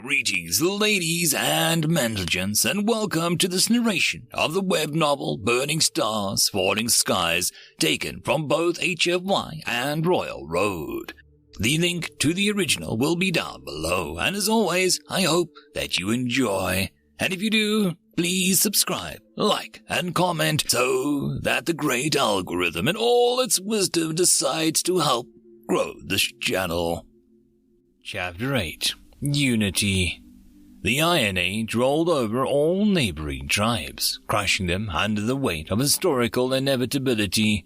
Greetings, ladies and gentlemen, and welcome to this narration of the web novel Burning Stars, Falling Skies, taken from both HFY and Royal Road. The link to the original will be down below, and as always, I hope that you enjoy. And if you do, please subscribe, like, and comment so that the great algorithm and all its wisdom decides to help grow this channel. Chapter 8. Unity. The Iron Age rolled over all neighboring tribes, crushing them under the weight of historical inevitability.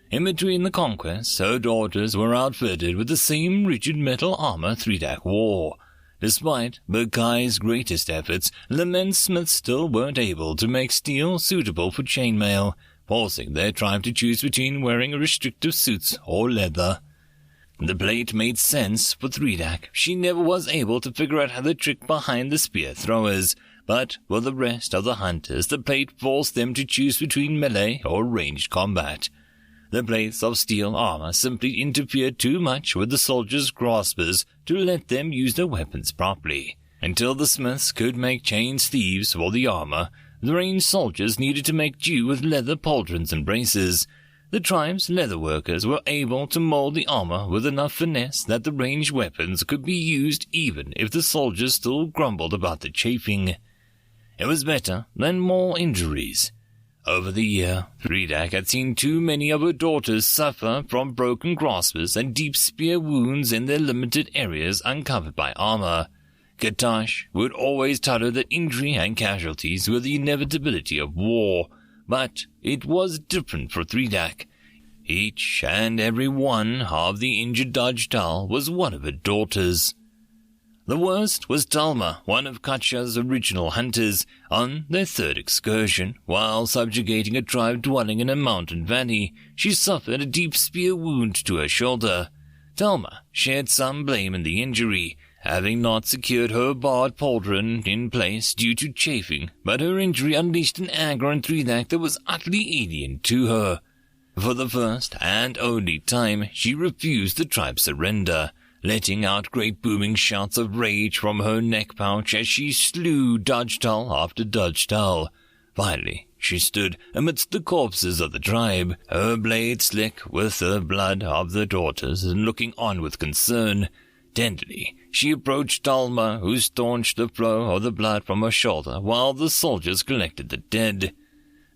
In between the conquests, her daughters were outfitted with the same rigid metal armor Threedak wore. Despite Burkai's greatest efforts, the men Smiths still weren't able to make steel suitable for chainmail, forcing their tribe to choose between wearing restrictive suits or leather. The plate made sense for Threedak. She never was able to figure out the trick behind the spear throwers, but for the rest of the hunters, the plate forced them to choose between melee or ranged combat. The plates of steel armor simply interfered too much with the soldiers' graspers to let them use their weapons properly. Until the smiths could make chain sleeves for the armor, the ranged soldiers needed to make do with leather pauldrons and braces. The tribe's leatherworkers were able to mold the armor with enough finesse that the ranged weapons could be used even if the soldiers still grumbled about the chafing. It was better than more injuries. Over the year, Threedak had seen too many of her daughters suffer from broken graspers and deep spear wounds in their limited areas uncovered by armor. Katash would always tell her that injury and casualties were the inevitability of war. But it was different for Threedak. Each and every one of the injured DrakeBear was one of her daughters. The worst was Talma, one of Katja's original hunters, on their third excursion. While subjugating a tribe dwelling in a mountain valley, she suffered a deep spear wound to her shoulder. Talma shared some blame in the injury, having not secured her barred pauldron in place due to chafing, but her injury unleashed an anger on Threedak that was utterly alien to her. For the first and only time, she refused the tribe's surrender, letting out great booming shouts of rage from her neck pouch as she slew DrakeBear after DrakeBear. Finally, she stood amidst the corpses of the tribe, her blade slick with the blood of the daughters, and looking on with concern. Tenderly, she approached Talma, who staunched the flow of the blood from her shoulder while the soldiers collected the dead.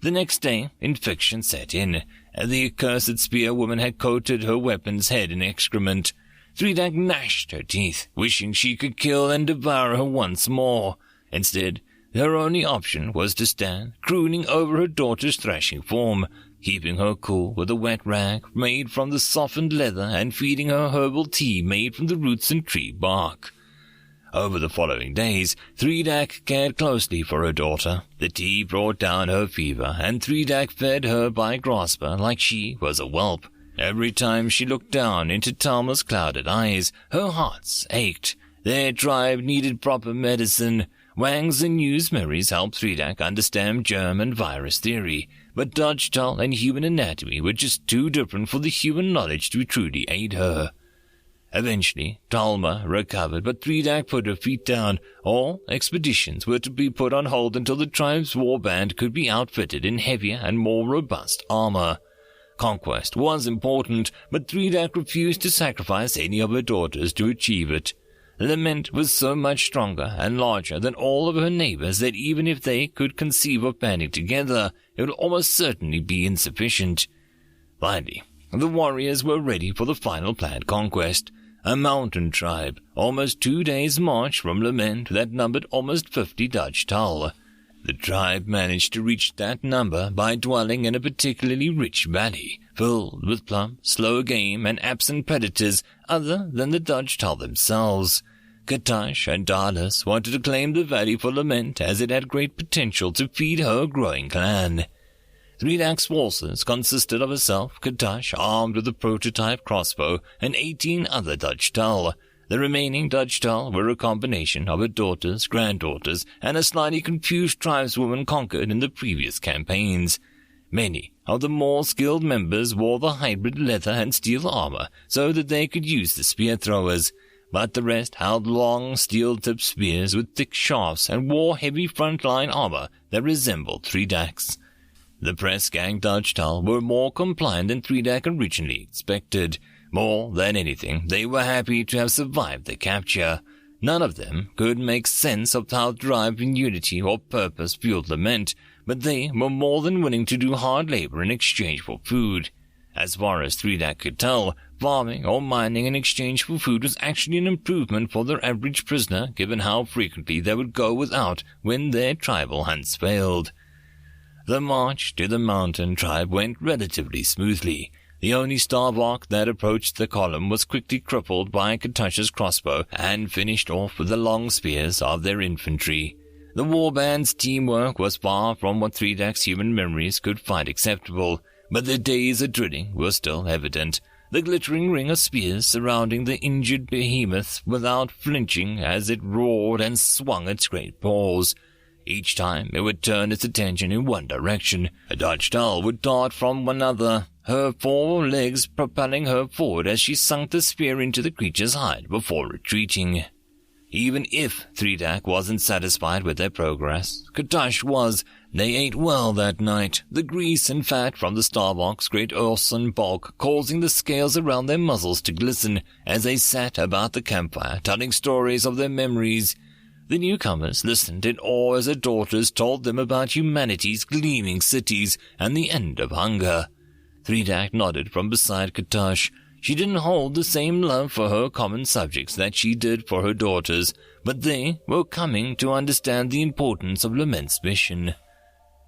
The next day, infection set in, and the accursed spearwoman had coated her weapon's head in excrement. Threedak gnashed her teeth, wishing she could kill and devour her once more. Instead, her only option was to stand, crooning over her daughter's thrashing form, keeping her cool with a wet rag made from the softened leather and feeding her herbal tea made from the roots and tree bark. Over the following days, Threedak cared closely for her daughter. The tea brought down her fever, and Threedak fed her by grasper like she was a whelp. Every time she looked down into Talma's clouded eyes, her heart ached. Their tribe needed proper medicine. Wang's and Yu's memories helped Threedak understand germ and virus theory, but DrakeBear and human anatomy were just too different for the human knowledge to truly aid her. Eventually, Talma recovered, but Threedak put her feet down. All expeditions were to be put on hold until the tribe's warband could be outfitted in heavier and more robust armor. Conquest was important, but Threedak refused to sacrifice any of her daughters to achieve it. Lament was so much stronger and larger than all of her neighbors that even if they could conceive of banding together, it would almost certainly be insufficient. Finally, the warriors were ready for the final planned conquest. A mountain tribe, almost 2 days' march from Lament, that numbered almost 50 DrakeBear. The tribe managed to reach that number by dwelling in a particularly rich valley, filled with plump, slow game and absent predators other than the DrakeBear themselves. Katash and Dallas wanted to claim the valley for Lament as it had great potential to feed her growing clan. Threedak's forces consisted of herself, Katash, armed with a prototype crossbow, and 18 other DrakeBear. The remaining DrakeBear were a combination of her daughters, granddaughters, and a slightly confused tribeswoman conquered in the previous campaigns. Many of the more skilled members wore the hybrid leather and steel armor so that they could use the spear throwers. but the rest held long steel-tipped spears with thick shafts and wore heavy front-line armor that resembled Threedak's. The press-gang DrakeBear were more compliant than Threedak originally expected. More than anything, they were happy to have survived the capture. None of them could make sense of how drive and unity or purpose fueled lament, but they were more than willing to do hard labor in exchange for food. As far as Threedak could tell, farming or mining in exchange for food was actually an improvement for their average prisoner, given how frequently they would go without when their tribal hunts failed. The march to the mountain tribe went relatively smoothly. The only starvark that approached the column was quickly crippled by Katash's crossbow and finished off with the long spears of their infantry. The warband's teamwork was far from what Threedak's human memories could find acceptable, but their days of drilling were still evident. The glittering ring of spears surrounding the injured behemoth without flinching as it roared and swung its great paws. Each time it would turn its attention in one direction, a DrakeBear would dart from another, her four legs propelling her forward as she sunk the spear into the creature's hide before retreating. Even if Threedak wasn't satisfied with their progress, Katash was. They ate well that night, the grease and fat from the starvark's great earthen bulk causing the scales around their muzzles to glisten as they sat about the campfire telling stories of their memories. The newcomers listened in awe as their daughters told them about humanity's gleaming cities and the end of hunger. Threedak nodded from beside Katash. She didn't hold the same love for her common subjects that she did for her daughters, but they were coming to understand the importance of Lament's mission.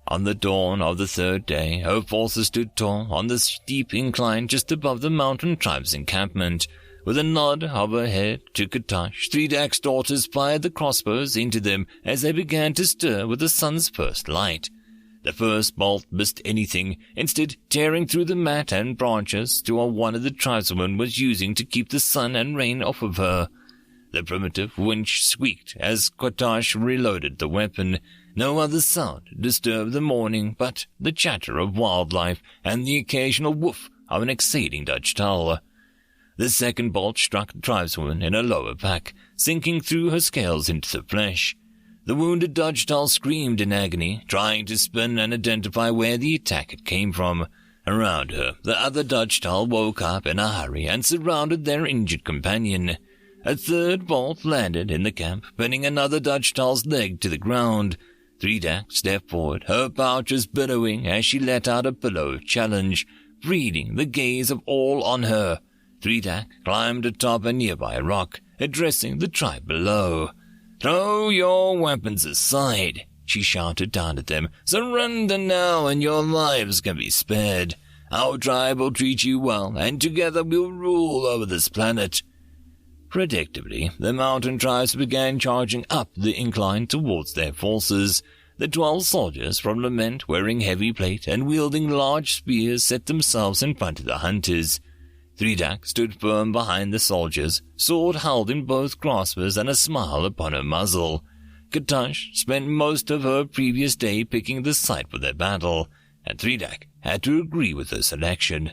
On the dawn of the third day, her forces stood tall on the steep incline just above the mountain tribe's encampment. With a nod of her head to Katash, Threedak's daughters fired the crossbows into them as they began to stir with the sun's first light. The first bolt missed anything, instead tearing through the mat and branches to what one of the tribeswomen was using to keep the sun and rain off of her. The primitive winch squeaked as Katash reloaded the weapon. No other sound disturbed the morning but the chatter of wildlife and the occasional woof of an exciting DrakeBear. The second bolt struck the tribeswoman in her lower back, sinking through her scales into the flesh. The wounded DrakeBear screamed in agony, trying to spin and identify where the attack had came from. Around her, the other DrakeBear woke up in a hurry and surrounded their injured companion. A third bolt landed in the camp, pinning another DrakeBear's leg to the ground. Threedak stepped forward, her pouches billowing as she let out a pillow of challenge, breeding the gaze of all on her. Threedak climbed atop a nearby rock, addressing the tribe below. "Throw your weapons aside," she shouted down at them. "Surrender now and your lives can be spared. Our tribe will treat you well, and together we'll rule over this planet." Predictably, the mountain tribes began charging up the incline towards their forces. The 12 soldiers from Lament, wearing heavy plate and wielding large spears, set themselves in front of the hunters. Threedak stood firm behind the soldiers, sword held in both graspers and a smile upon her muzzle. Katash spent most of her previous day picking the site for their battle, and Threedak had to agree with her selection.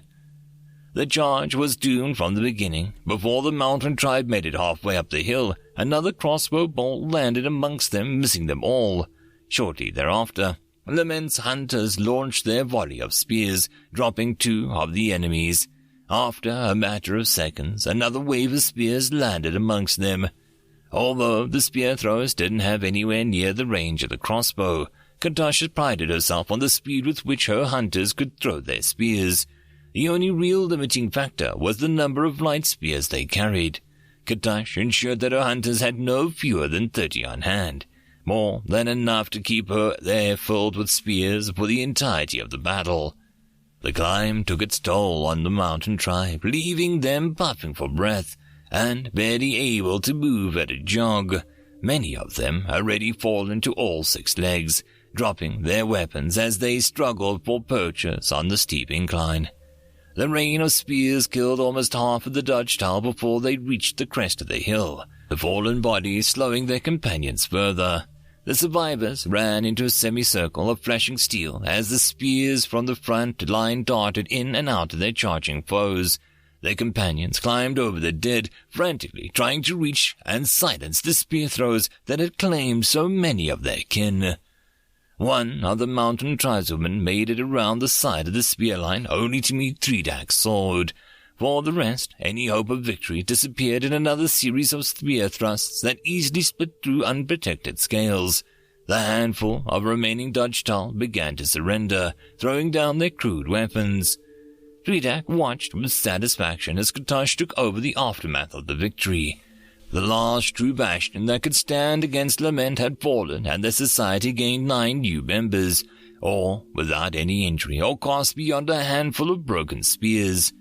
The charge was doomed from the beginning. Before the mountain tribe made it halfway up the hill, another crossbow bolt landed amongst them, missing them all. Shortly thereafter, Lament's hunters launched their volley of spears, dropping 2 of the enemies. After a matter of seconds, another wave of spears landed amongst them. Although the spear throwers didn't have anywhere near the range of the crossbow, Katash prided herself on the speed with which her hunters could throw their spears. The only real limiting factor was the number of light spears they carried. Katash ensured that her hunters had no fewer than 30 on hand, more than enough to keep her there filled with spears for the entirety of the battle. The climb took its toll on the mountain tribe, leaving them puffing for breath and barely able to move at a jog. Many of them already fallen to all 6 legs, dropping their weapons as they struggled for purchase on the steep incline. The rain of spears killed almost half of the DrakeBear before they reached the crest of the hill, the fallen bodies slowing their companions further. The survivors ran into a semicircle of flashing steel as the spears from the front line darted in and out of their charging foes. Their companions climbed over the dead, frantically trying to reach and silence the spear throws that had claimed so many of their kin. One of the mountain tribeswomen made it around the side of the spear line only to meet Threedak's sword. For the rest, any hope of victory disappeared in another series of spear thrusts that easily split through unprotected scales. The handful of remaining DrakeBear began to surrender, throwing down their crude weapons. Threedak watched with satisfaction as Katosh took over the aftermath of the victory. The last true bastion that could stand against Lament had fallen, and the society gained 9 new members, all without any injury or cost beyond a handful of broken spears.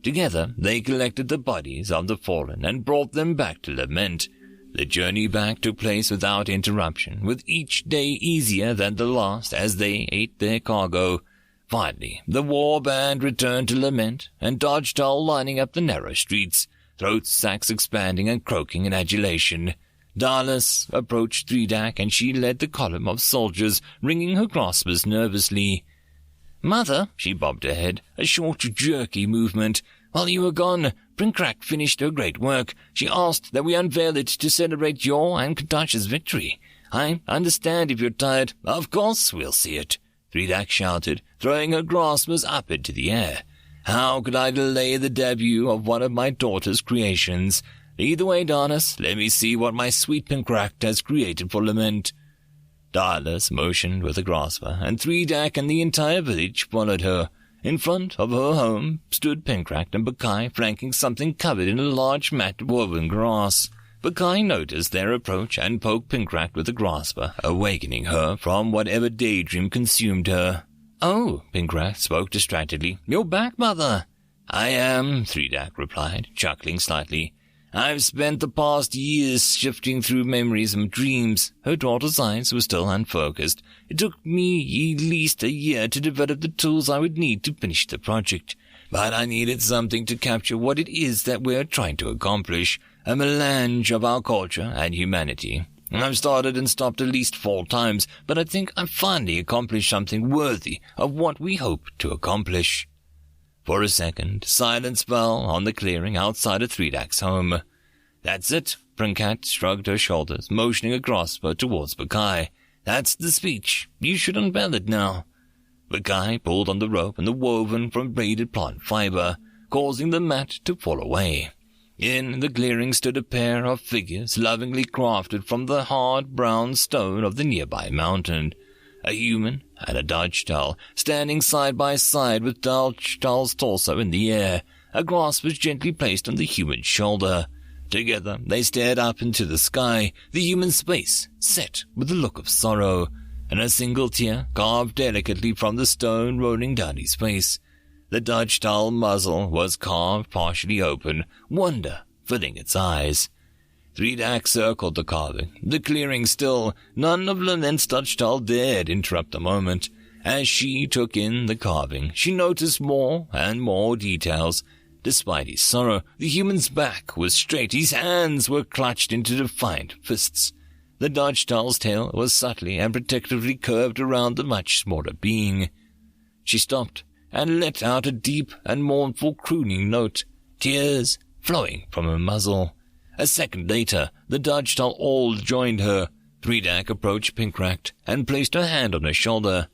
Together, they collected the bodies of the fallen and brought them back to Lament. The journey back took place without interruption, with each day easier than the last as they ate their cargo. Finally, the war band returned to Lament, and DrakeBear lining up the narrow streets, throat sacks expanding and croaking in adulation. Dallas approached Threedak, and she led the column of soldiers, wringing her graspers nervously. "Mother," she bobbed her head, a short, jerky movement. "While you were gone, Prinkrak finished her great work. She asked that we unveil it to celebrate your and Katosh's victory. I understand if you're tired. Of course we'll see it," Threedak shouted, throwing her graspers up into the air. "How could I delay the debut of one of my daughter's creations? Either way, Darnus, let me see what my sweet Prinkrak has created for Lament." Darlas motioned with a grasper, and Threedak and the entire village followed her. In front of her home stood Prinkrak and Bakai, flanking something covered in a large mat of woven grass. Bakai noticed their approach and poked Prinkrak with a grasper, awakening her from whatever daydream consumed her. "Oh," Prinkrak spoke distractedly. "You're back, Mother." "I am," Threedak replied, chuckling slightly. "I've spent the past years shifting through memories and dreams." Her daughter's eyes were still unfocused. "It took me at least a year to develop the tools I would need to finish the project. But I needed something to capture what it is that we're trying to accomplish, a melange of our culture and humanity. I've started and stopped at least 4 times, but I think I've finally accomplished something worthy of what we hope to accomplish." For a second, silence fell on the clearing outside of Threedak's home. "That's it," Prinkrak shrugged her shoulders, motioning a grasper towards Bakai. "That's the speech. You should unveil it now." Bakai pulled on the rope and the woven from braided plant fiber, causing the mat to fall away. In the clearing stood a pair of figures lovingly crafted from the hard brown stone of the nearby mountain. A human and a DrakeBear, standing side by side with DrakeBear's torso in the air. A grasp was gently placed on the human's shoulder. Together they stared up into the sky, the human's face set with a look of sorrow, and a single tear carved delicately from the stone rolling down his face. The DrakeBear muzzle was carved partially open, wonder filling its eyes. Threedak circled the carving, the clearing still. None of Lament's DrakeBear dared interrupt the moment. As she took in the carving, she noticed more and more details. Despite his sorrow, the human's back was straight, his hands were clutched into defiant fists. The DrakeBear's tail was subtly and protectively curved around the much smaller being. She stopped and let out a deep and mournful crooning note, tears flowing from her muzzle. A second later, the DrakeBear all joined her. Threedak approached Prinkrak and placed her hand on her shoulder.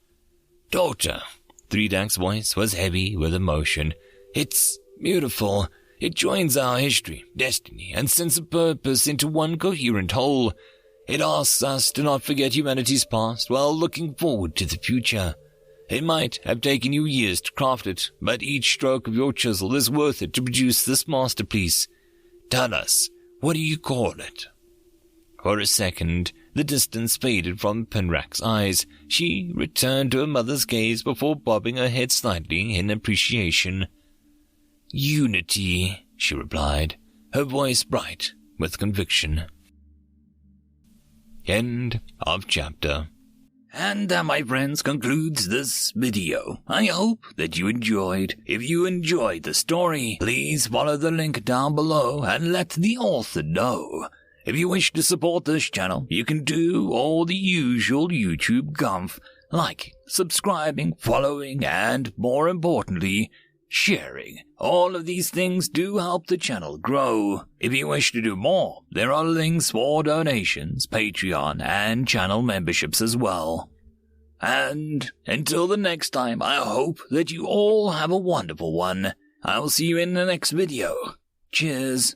"Daughter," Threedak's voice was heavy with emotion. "It's beautiful. It joins our history, destiny, and sense of purpose into one coherent whole. It asks us to not forget humanity's past while looking forward to the future. It might have taken you years to craft it, but each stroke of your chisel is worth it to produce this masterpiece. Tell us, what do you call it?" For a second, the distance faded from Prinkrak's eyes. She returned to her mother's gaze before bobbing her head slightly in appreciation. "Unity," she replied, her voice bright with conviction. End of chapter. And that, my friends, concludes this video. I hope that you enjoyed. If you enjoyed the story, please follow the link down below and let the author know. If you wish to support this channel, you can do all the usual YouTube gumph, like subscribing, following, and, more importantly, sharing. All of these things do help the channel grow. If you wish to do more, there are links for donations, Patreon, and channel memberships as well. And until the next time, I hope that you all have a wonderful one. I'll see you in the next video. Cheers.